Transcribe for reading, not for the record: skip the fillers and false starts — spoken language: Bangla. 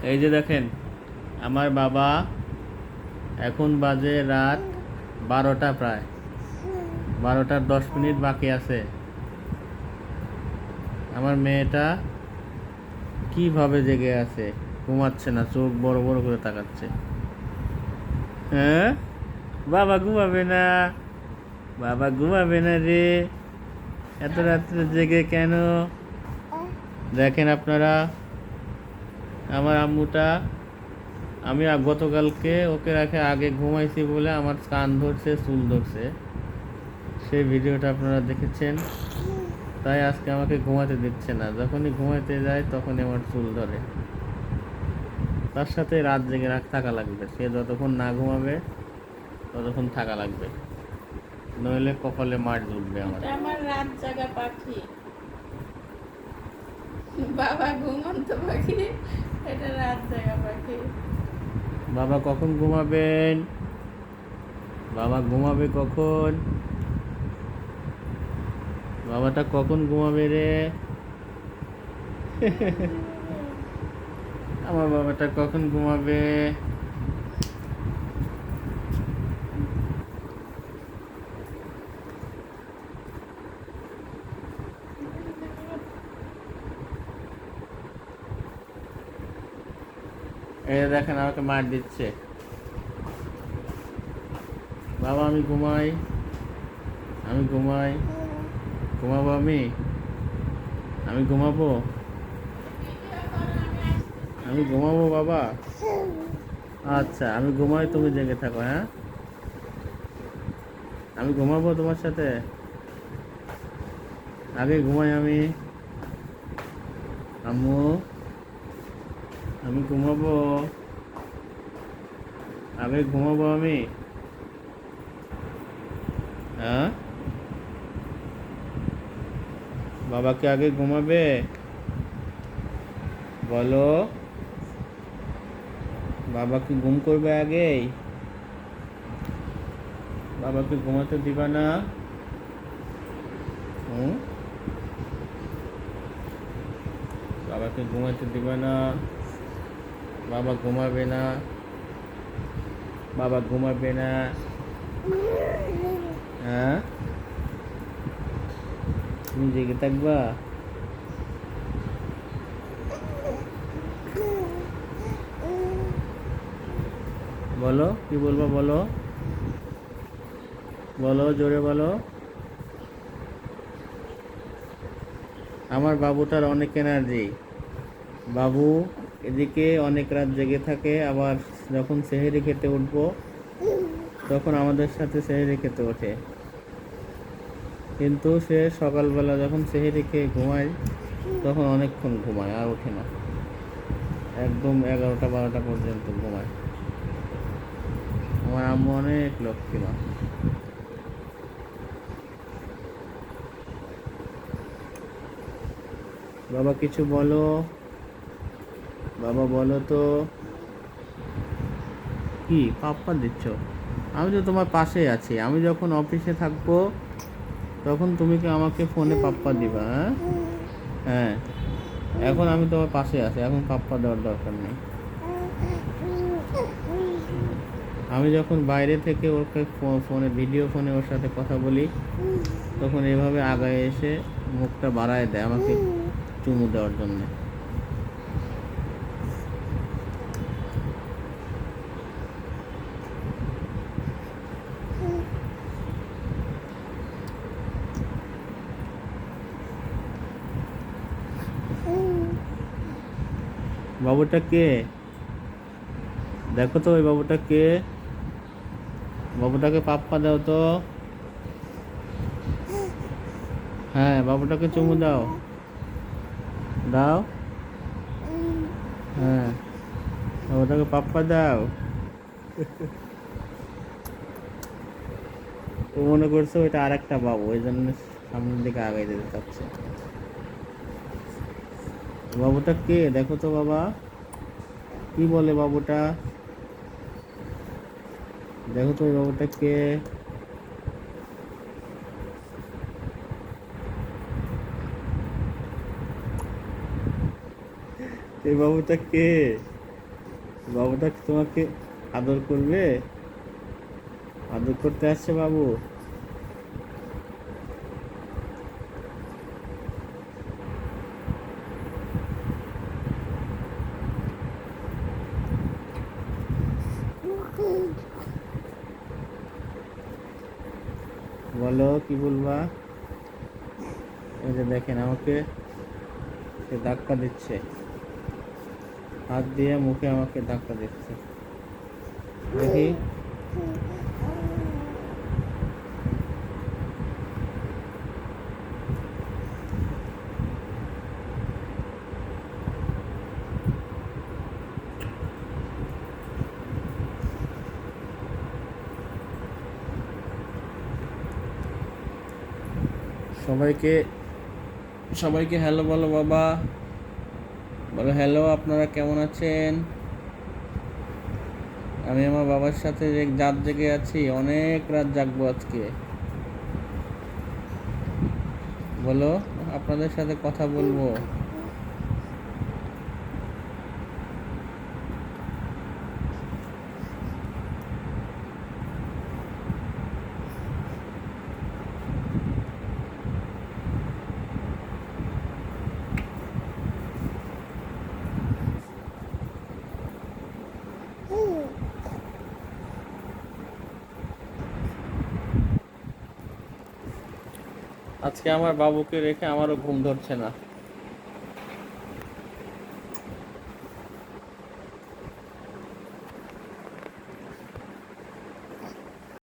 এই যে দেখেন, আমার বাবা এখন বাজে রাত 12টা, প্রায় 12টার 10 মিনিট বাকি আছে। আমার মেয়েটা কিভাবে জেগে আছে, ঘুমাচ্ছে না, চোখ বড় বড় করে তাকাচ্ছে। হ্যাঁ, বাবা ঘুমাবে না, বাবা ঘুমাবে না রে, এত রাত্রে জেগে কেন? দেখেন আপনারা, আমার আম্মুটা, আমি গতকালকে ওকে রাখে আগে ঘুমাইছি বলে আমার কান ধরছে, চুল ধরছে, সেই ভিডিওটা আপনারা দেখেছেন। তাই আজকে আমাকে ঘুমাতে দিচ্ছে না, যখনই ঘুমাইতে যায় তখনই আমার চুল ধরে। তার সাথে রাত জেগে থাকা লাগবে, সে যতক্ষণ না ঘুমাবে ততক্ষণ থাকা লাগবে, নইলে কপালে মার জুটবে আমার। এটা আমার রাত জাগা পাখি, বাবা ঘুমন্ত পাখি, এটা রাত জাগা পাখি। বাবা কখন ঘুমাবেন? বাবা ঘুমাবে কখন? বাবাটা কখন ঘুমাবে রে? আমার বাবাটা কখন ঘুমাবে? এই দেখেন, আমাকে মার দিচ্ছে। বাবা আমি ঘুমাই, আমি ঘুমাই, ঘুমাবো আমি, আমি ঘুমাবো, আমি ঘুমাবো বাবা। আচ্ছা আমি ঘুমাই, তুমি জেগে থাকো। হ্যাঁ, আমি ঘুমাবো তোমার সাথে, আগে ঘুমাই আমি। আম্মু, আমি ঘুমাবো, আগে ঘুমাবো আমি। হ্যাঁ, বাবাকে আগে ঘুমাবে বলো, বাবাকে ঘুম করবে আগেই, বাবাকে ঘুমাতে দিবা না? হুম, বাবাকে ঘুমাতে দিবা না, বাবা ঘুমাবে না, বাবা ঘুমাবে না। হ্যাঁ, তুমি জেগে থাকবা? বলো কি বলবো, বলো, বলো জোরে বলো। আমার বাবুটার অনেক এনার্জি, বাবু এদিকে অনেক রাত জেগে থাকে, আবার যখন সেহরি খেতে উঠবো তখন আমাদের সাথে সেহরি খেতে ওঠে। কিন্তু সে সকালবেলা যখন সেহরি খেয়ে ঘুমায় তখন অনেকক্ষণ ঘুমায়, আর ওঠে না, একদম 11টা 12টা পর্যন্ত ঘুমায়। আমার আম্মু অনেক লক্ষ্মী মা। বাবা কিছু বলো, বাবা বলো তো। কি পাপ্পা দিচ্ছ? আমি তো তোমার পাশে আছি, আমি যখন অফিসে থাকবো তখন তুমি কি আমাকে ফোনে পাপ্পা দিবা? হ্যাঁ, হ্যাঁ, এখন আমি তোমার পাশে আছি, এখন পাপ্পা দেওয়ার দরকার নেই। আমি যখন বাইরে থেকে ওকে ফোনে, ভিডিও ফোনে ওর সাথে কথা বলি তখন এভাবে আগায় এসে মুখটা বাড়ায় দেয় আমাকে চুমু দেওয়ার জন্য। বাবুটা কে? দেখো তো ওই বাবুটা কে, বাবুটাকে পাপ্পা দাও তো। হ্যাঁ, বাবুটাকে চুমু দাও, দাও। হ্যাঁ, বাবুটাকে পাপ্পা দাও। ও মনে করছে ওইটা আর একটা বাবু, ওই জন্য সামনের দিকে আগাই যেতে চাচ্ছে। বাবুটা কে দেখো তো বাবা, কি বলে বাবুটা, দেখো তো ওই বাবুটা কে? এই বাবুটা কে? বাবুটা কি তোমাকে আদর করবে? আদর করতে আসছে বাবু? বলো কি বলবা? এই যে দেখেন আমাকে সে ধাক্কা দিচ্ছে, হাত দিয়ে মুখে আমাকে ধাক্কা দিচ্ছে। দেখি সবাইকে সবাইকে হ্যালো বলো বাবা, বলো হ্যালো, আপনারা কেমন আছেন? আমি আমার বাবার সাথে রাত জেগে আছি, অনেক রাত জাগবো আজকে। বলো, আপনাদের সাথে কথা বলবো। আজকে আমার বাবুকে রেখে আমারও ঘুম ধরছে না।